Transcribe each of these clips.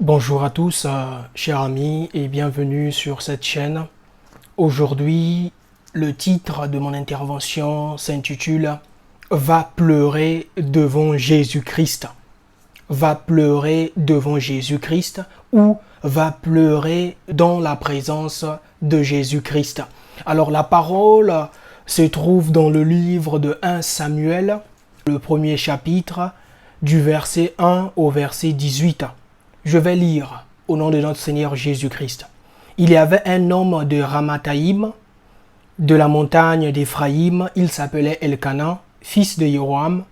Bonjour à tous, chers amis, et bienvenue sur cette chaîne. Aujourd'hui, le titre de mon intervention s'intitule « Va pleurer devant Jésus-Christ ». Va pleurer devant Jésus-Christ ou va pleurer dans la présence de Jésus-Christ. Alors la parole se trouve dans le livre de 1 Samuel, le premier chapitre, du verset 1 au verset 18. Je vais lire au nom de notre Seigneur Jésus-Christ. Il y avait un homme de Ramathaïm, de la montagne d'Éphraïm. Il s'appelait Elkana, fils de Joram,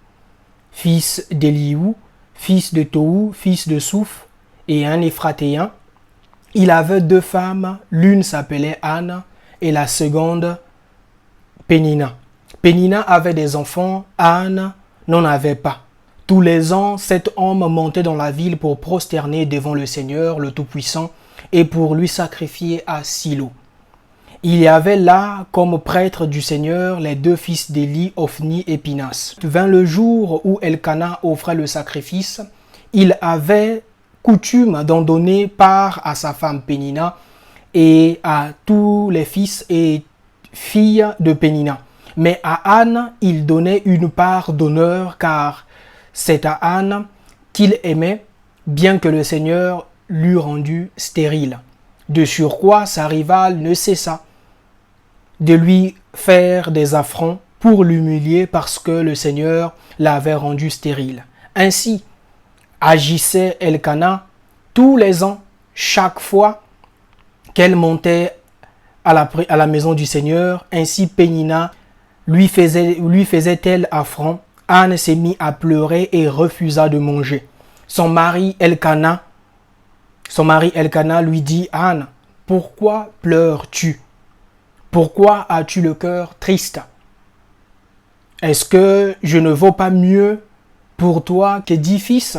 fils d'Eliou, fils de Tohu, fils de Souf, et un Éphratéen. Il avait deux femmes, l'une s'appelait Anne et la seconde Pénina. Pénina avait des enfants, Anne n'en avait pas. Tous les ans, cet homme montait dans la ville pour prosterner devant le Seigneur, le Tout-Puissant, et pour lui sacrifier à Silo. Il y avait là, comme prêtres du Seigneur, les deux fils d'Éli, Ophni et Pinas. Vint le jour où Elkana offrait le sacrifice. Il avait coutume d'en donner part à sa femme Pénina et à tous les fils et filles de Pénina. Mais à Anne, il donnait une part d'honneur, car c'est à Anne qu'il aimait, bien que le Seigneur l'eût rendu stérile. De surcroît, sa rivale ne cessa de lui faire des affronts pour l'humilier parce que le Seigneur l'avait rendu stérile. Ainsi agissait Elkana tous les ans, chaque fois qu'elle montait à la maison du Seigneur. Ainsi Pénina lui faisait-elle affront. Anne s'est mise à pleurer et refusa de manger. Son mari Elkana lui dit: Anne, pourquoi pleures-tu? Pourquoi as-tu le cœur triste? Est-ce que je ne vaux pas mieux pour toi que 10 fils?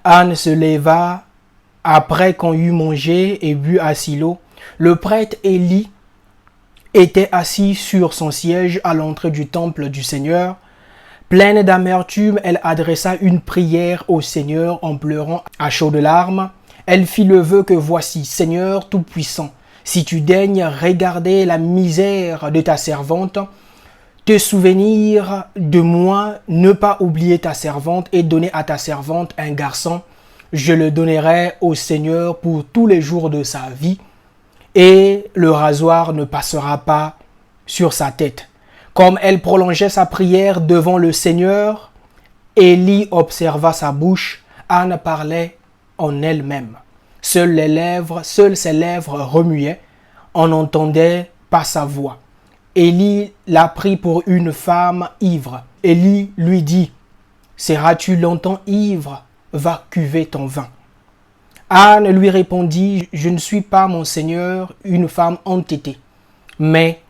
Anne se leva après qu'on eut mangé et bu à Silo. Le prêtre Élie était assis sur son siège à l'entrée du temple du Seigneur. Pleine d'amertume, elle adressa une prière au Seigneur en pleurant à chaudes larmes. Elle fit le vœu que voici, Seigneur Tout-Puissant, si tu daignes regarder la misère de ta servante, te souvenir de moi, ne pas oublier ta servante et donner à ta servante un garçon, je le donnerai au Seigneur pour tous les jours de sa vie et le rasoir ne passera pas sur sa tête. Comme elle prolongeait sa prière devant le Seigneur, Élie observa sa bouche. Anne parlait en elle-même. Seules ses lèvres remuaient. On n'entendait pas sa voix. Élie la prit pour une femme ivre. Élie lui dit: seras-tu longtemps ivre? Va cuver ton vin. Anne lui répondit: je ne suis pas, mon Seigneur, une femme entêtée, mais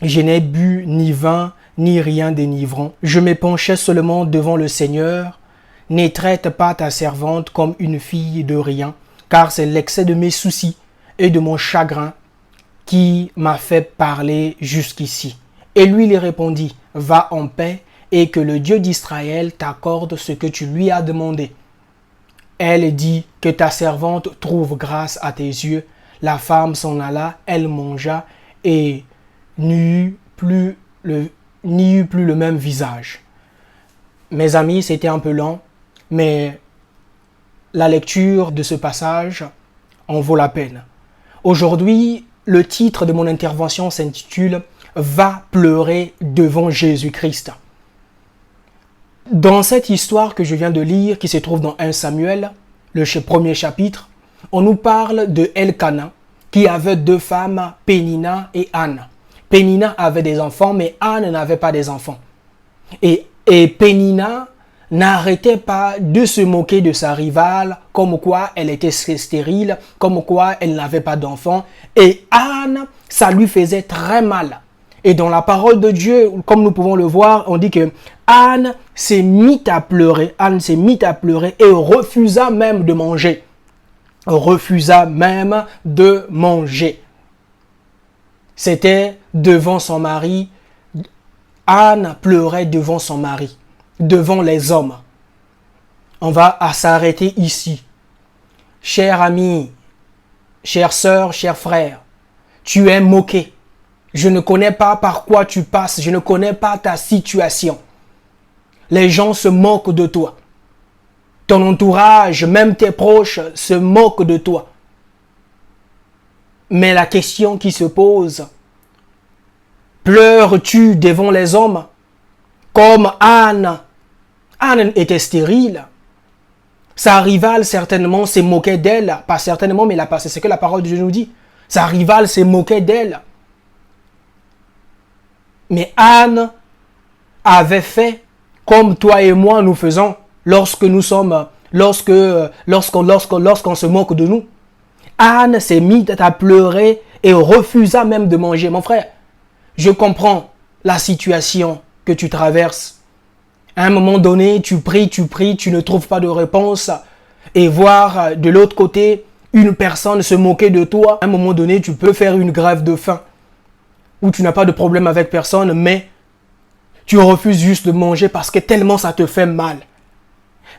je n'ai bu ni vin, ni rien d'enivrant. Je me penchais seulement devant le Seigneur. Ne traite pas ta servante comme une fille de rien, car c'est l'excès de mes soucis et de mon chagrin qui m'a fait parler jusqu'ici. Et lui répondit: va en paix et que le Dieu d'Israël t'accorde ce que tu lui as demandé. Elle dit: que ta servante trouve grâce à tes yeux. La femme s'en alla, elle mangea et n'y eut plus le même visage. Mes amis, c'était un peu long, mais la lecture de ce passage en vaut la peine. Aujourd'hui, le titre de mon intervention s'intitule « Va pleurer devant Jésus-Christ ». Dans cette histoire que je viens de lire, qui se trouve dans 1 Samuel, le premier chapitre, on nous parle de Elkana, qui avait deux femmes, Pénina et Anne. Pénina avait des enfants, mais Anne n'avait pas des enfants. Et Pénina n'arrêtait pas de se moquer de sa rivale, comme quoi elle était stérile, comme quoi elle n'avait pas d'enfants. Et Anne, ça lui faisait très mal. Et dans la parole de Dieu, comme nous pouvons le voir, on dit que Anne s'est mise à pleurer. Anne s'est mise à pleurer et refusa même de manger. Refusa même de manger. C'était devant son mari. Anne pleurait devant son mari, devant les hommes. On va s'arrêter ici. cher ami, chère sœur, cher frère, tu es moqué. Je ne connais pas par quoi tu passes, je ne connais pas ta situation. Les gens se moquent de toi. Ton entourage, même tes proches, se moquent de toi. Mais la question qui se pose, pleures-tu devant les hommes comme Anne? Anne était stérile. Sa rivale certainement s'est moquée d'elle. Pas certainement, mais c'est ce que la parole de Dieu nous dit. Sa rivale s'est moquée d'elle. Mais Anne avait fait comme toi et moi nous faisons lorsqu'on se moque de nous. Anne s'est mise à pleurer et refusa même de manger. Mon frère, je comprends la situation que tu traverses. À un moment donné, tu pries, tu ne trouves pas de réponse. Et voir de l'autre côté une personne se moquer de toi. À un moment donné, tu peux faire une grève de faim. Où tu n'as pas de problème avec personne, mais tu refuses juste de manger parce que tellement ça te fait mal.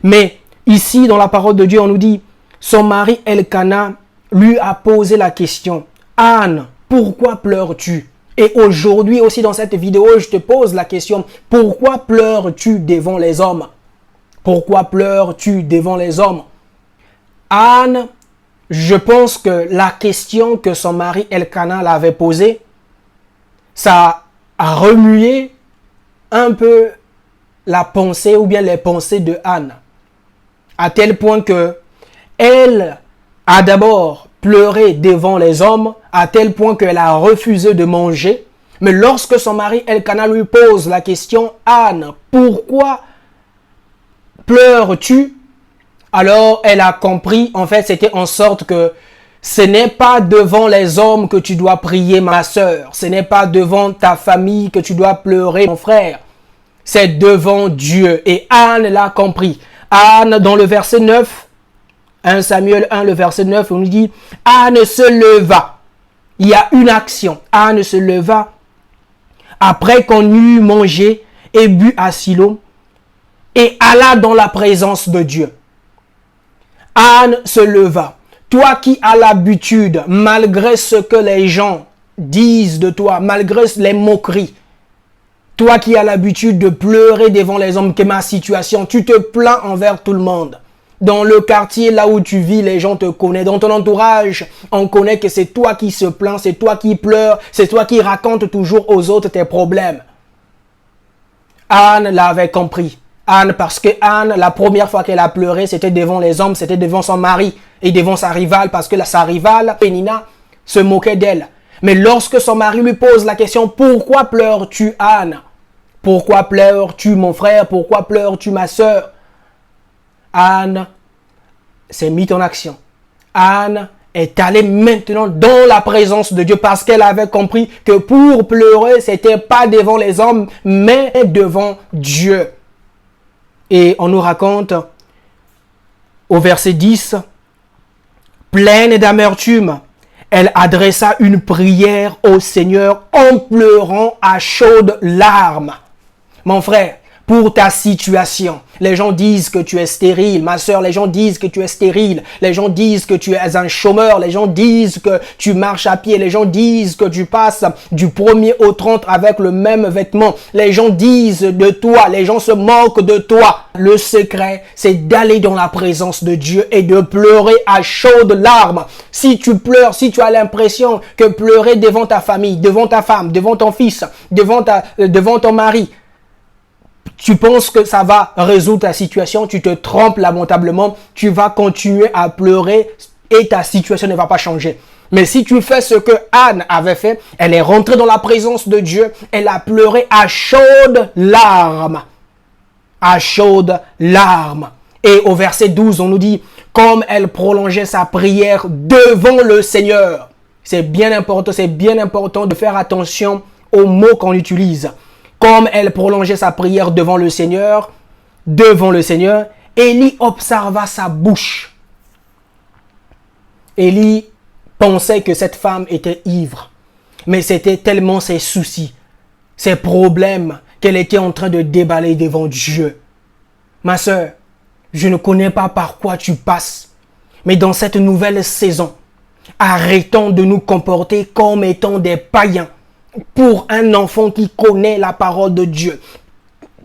Mais ici, dans la parole de Dieu, on nous dit, son mari Elkana lui a posé la question, Anne, pourquoi pleures-tu? Et aujourd'hui aussi dans cette vidéo, je te pose la question, pourquoi pleures-tu devant les hommes? Pourquoi pleures-tu devant les hommes? Anne, je pense que la question que son mari Elkana l'avait posée, ça a remué un peu la pensée ou bien les pensées de Anne. À tel point que elle a d'abord pleuré devant les hommes, à tel point qu'elle a refusé de manger. Mais lorsque son mari Elkana lui pose la question, Anne, pourquoi pleures-tu? Alors elle a compris, en fait c'était en sorte que ce n'est pas devant les hommes que tu dois prier, ma sœur. Ce n'est pas devant ta famille que tu dois pleurer, mon frère. C'est devant Dieu. Et Anne l'a compris. Anne, dans le verset 9, 1 Samuel 1, le verset 9, on nous dit, Anne se leva. Il y a une action. Anne se leva après qu'on eut mangé et bu à Silo et alla dans la présence de Dieu. Anne se leva. Toi qui as l'habitude, malgré ce que les gens disent de toi, malgré les moqueries, toi qui as l'habitude de pleurer devant les hommes, que ma situation, tu te plains envers tout le monde. Dans le quartier là où tu vis, les gens te connaissent. Dans ton entourage, on connaît que c'est toi qui se plains, c'est toi qui pleures, c'est toi qui racontes toujours aux autres tes problèmes. Anne l'avait compris. Anne, parce que Anne, la première fois qu'elle a pleuré, c'était devant les hommes, c'était devant son mari et devant sa rivale, parce que sa rivale, Pénina, se moquait d'elle. Mais lorsque son mari lui pose la question, pourquoi pleures-tu, Anne? Pourquoi pleures-tu, mon frère? Pourquoi pleures-tu, ma sœur? Anne s'est mise en action. Anne est allée maintenant dans la présence de Dieu parce qu'elle avait compris que pour pleurer, c'était pas devant les hommes, mais devant Dieu. Et on nous raconte au verset 10, pleine d'amertume, elle adressa une prière au Seigneur en pleurant à chaudes larmes. Mon frère, pour ta situation, les gens disent que tu es stérile. Ma soeur, les gens disent que tu es stérile. Les gens disent que tu es un chômeur. Les gens disent que tu marches à pied. Les gens disent que tu passes du 1er au 30 avec le même vêtement. Les gens disent de toi. Les gens se moquent de toi. Le secret, c'est d'aller dans la présence de Dieu et de pleurer à chaudes larmes. Si tu pleures, si tu as l'impression que pleurer devant ta famille, devant ta femme, devant ton fils, devant ton mari, tu penses que ça va résoudre ta situation, tu te trompes lamentablement, tu vas continuer à pleurer et ta situation ne va pas changer. Mais si tu fais ce que Anne avait fait, elle est rentrée dans la présence de Dieu, elle a pleuré à chaudes larmes. À chaudes larmes. Et au verset 12, on nous dit, comme elle prolongeait sa prière devant le Seigneur. C'est bien important de faire attention aux mots qu'on utilise. Comme elle prolongeait sa prière devant le Seigneur, Élie observa sa bouche. Élie pensait que cette femme était ivre. Mais c'était tellement ses soucis, ses problèmes qu'elle était en train de déballer devant Dieu. Ma sœur, je ne connais pas par quoi tu passes. Mais dans cette nouvelle saison, arrêtons de nous comporter comme étant des païens. Pour un enfant qui connaît la parole de Dieu,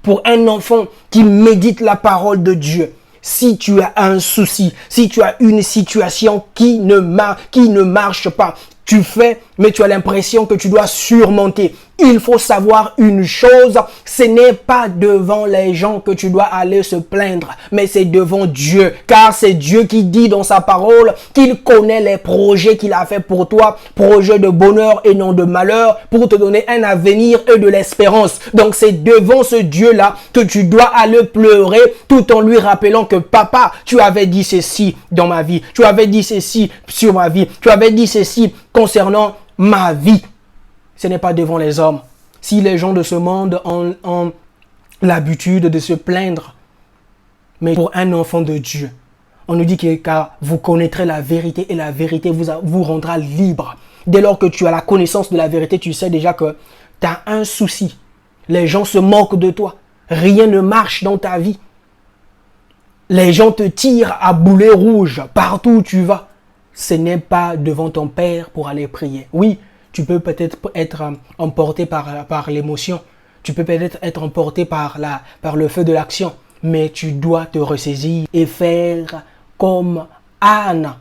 pour un enfant qui médite la parole de Dieu, si tu as un souci, si tu as une situation qui ne marche pas, tu fais, mais tu as l'impression que tu dois surmonter. Il faut savoir une chose, ce n'est pas devant les gens que tu dois aller se plaindre, mais c'est devant Dieu. Car c'est Dieu qui dit dans sa parole qu'il connaît les projets qu'il a fait pour toi, projets de bonheur et non de malheur, pour te donner un avenir et de l'espérance. Donc c'est devant ce Dieu-là que tu dois aller pleurer tout en lui rappelant que papa, tu avais dit ceci dans ma vie, tu avais dit ceci sur ma vie, tu avais dit ceci concernant ma vie. Ce n'est pas devant les hommes. Si les gens de ce monde ont l'habitude de se plaindre, mais pour un enfant de Dieu, on nous dit que car vous connaîtrez la vérité et la vérité vous rendra libre. Dès lors que tu as la connaissance de la vérité, tu sais déjà que tu as un souci. Les gens se moquent de toi. Rien ne marche dans ta vie. Les gens te tirent à boulet rouge partout où tu vas. Ce n'est pas devant ton Père pour aller prier. Oui, tu peux peut-être être emporté par l'émotion. Tu peux peut-être être emporté par le feu de l'action. Mais tu dois te ressaisir et faire comme Anne.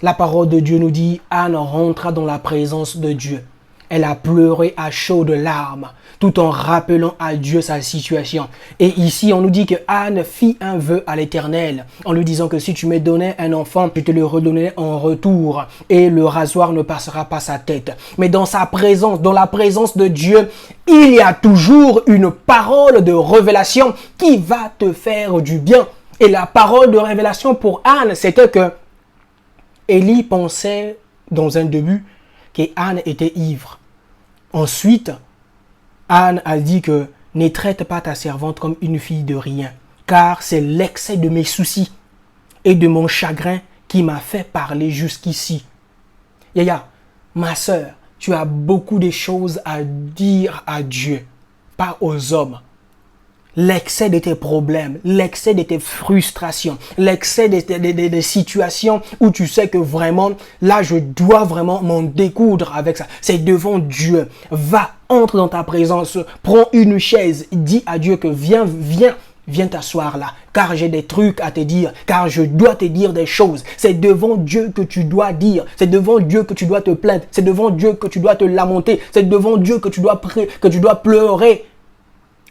La parole de Dieu nous dit, Anne rentra dans la présence de Dieu. Elle a pleuré à chaudes larmes, tout en rappelant à Dieu sa situation. Et ici, on nous dit que Anne fit un vœu à l'Éternel, en lui disant que si tu me donnais un enfant, je te le redonnerai en retour, et le rasoir ne passera pas sa tête. Mais dans sa présence, dans la présence de Dieu, il y a toujours une parole de révélation qui va te faire du bien. Et la parole de révélation pour Anne, c'était que Élie pensait dans un début qu'Anne était ivre. Ensuite, Anne a dit que ne traite pas ta servante comme une fille de rien, car c'est l'excès de mes soucis et de mon chagrin qui m'a fait parler jusqu'ici. Yaya, ma sœur, tu as beaucoup de choses à dire à Dieu, pas aux hommes. L'excès de tes problèmes, l'excès de tes frustrations, l'excès des situations où tu sais que vraiment, là, je dois vraiment m'en découdre avec ça. C'est devant Dieu. Va, entre dans ta présence, prends une chaise, dis à Dieu que viens t'asseoir là, car j'ai des trucs à te dire, car je dois te dire des choses. C'est devant Dieu que tu dois dire, c'est devant Dieu que tu dois te plaindre, c'est devant Dieu que tu dois te lamenter, c'est devant Dieu que tu dois pleurer.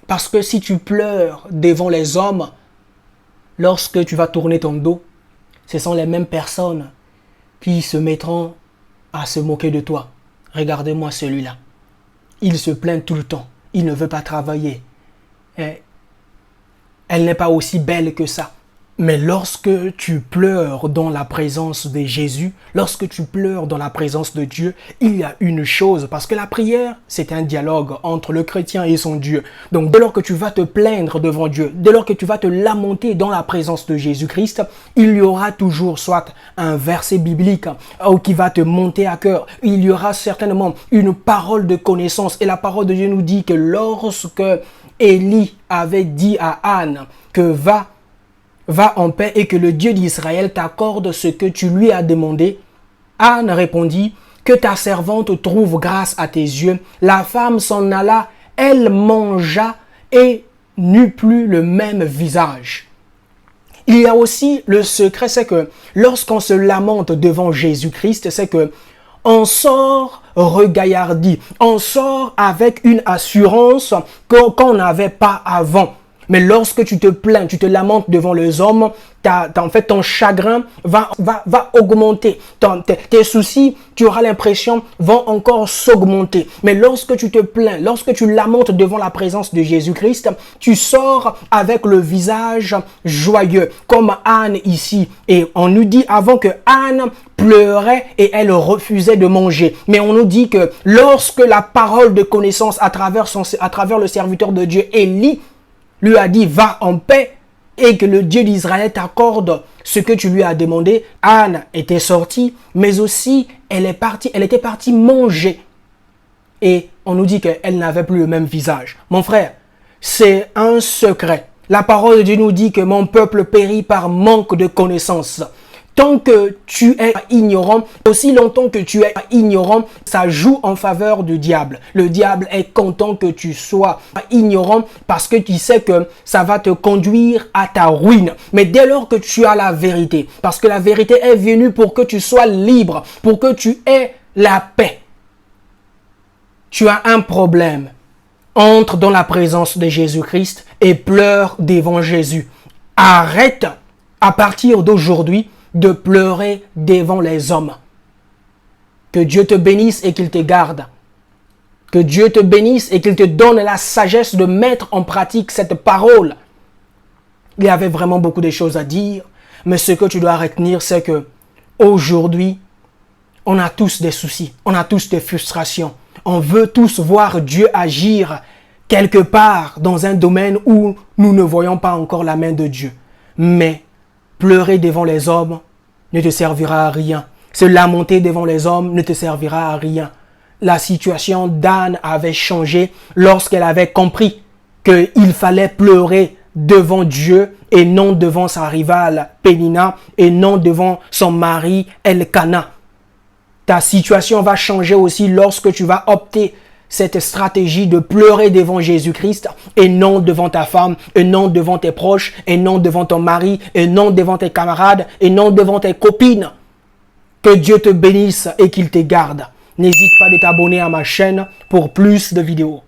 Parce que si tu pleures devant les hommes, lorsque tu vas tourner ton dos, ce sont les mêmes personnes qui se mettront à se moquer de toi. Regardez-moi celui-là. Il se plaint tout le temps. Il ne veut pas travailler. Elle n'est pas aussi belle que ça. Mais lorsque tu pleures dans la présence de Jésus, lorsque tu pleures dans la présence de Dieu, il y a une chose, parce que la prière, c'est un dialogue entre le chrétien et son Dieu. Donc dès lors que tu vas te plaindre devant Dieu, dès lors que tu vas te lamenter dans la présence de Jésus-Christ, il y aura toujours soit un verset biblique qui va te monter à cœur. Il y aura certainement une parole de connaissance. Et la parole de Dieu nous dit que lorsque Élie avait dit à Anne que va en paix et que le Dieu d'Israël t'accorde ce que tu lui as demandé. Anne répondit, que ta servante trouve grâce à tes yeux. La femme s'en alla, elle mangea et n'eut plus le même visage. Il y a aussi le secret, c'est que lorsqu'on se lamente devant Jésus-Christ, c'est que on sort regaillardi, on sort avec une assurance qu'on n'avait pas avant. Mais lorsque tu te plains, tu te lamentes devant les hommes, en fait, ton chagrin va augmenter. Tes soucis, tu auras l'impression, vont encore s'augmenter. Mais lorsque tu te plains, lorsque tu lamentes devant la présence de Jésus-Christ, tu sors avec le visage joyeux, comme Anne ici. Et on nous dit avant que Anne pleurait et elle refusait de manger. Mais on nous dit que lorsque la parole de connaissance à travers le serviteur de Dieu, Élie, lui a dit, va en paix et que le Dieu d'Israël t'accorde ce que tu lui as demandé. Anne était sortie, mais aussi elle était partie manger. Et on nous dit qu'elle n'avait plus le même visage. Mon frère, c'est un secret. La parole de Dieu nous dit que mon peuple périt par manque de connaissance. tant que tu es ignorant, aussi longtemps que tu es ignorant, ça joue en faveur du diable. Le diable est content que tu sois ignorant parce que tu sais que ça va te conduire à ta ruine. Mais dès lors que tu as la vérité, parce que la vérité est venue pour que tu sois libre, pour que tu aies la paix. Tu as un problème. Entre dans la présence de Jésus-Christ et pleure devant Jésus. Arrête à partir d'aujourd'hui de pleurer devant les hommes. Que Dieu te bénisse et qu'il te garde. Que Dieu te bénisse et qu'il te donne la sagesse de mettre en pratique cette parole. Il y avait vraiment beaucoup de choses à dire, mais ce que tu dois retenir, c'est que aujourd'hui, on a tous des soucis, on a tous des frustrations. On veut tous voir Dieu agir quelque part dans un domaine où nous ne voyons pas encore la main de Dieu. Mais pleurer devant les hommes ne te servira à rien. Se lamenter devant les hommes ne te servira à rien. La situation d'Anne avait changé lorsqu'elle avait compris qu'il fallait pleurer devant Dieu et non devant sa rivale Pénina et non devant son mari Elkana. Ta situation va changer aussi lorsque tu vas opter cette stratégie de pleurer devant Jésus-Christ et non devant ta femme, et non devant tes proches, et non devant ton mari, et non devant tes camarades, et non devant tes copines. Que Dieu te bénisse et qu'il te garde. N'hésite pas de t'abonner à ma chaîne pour plus de vidéos.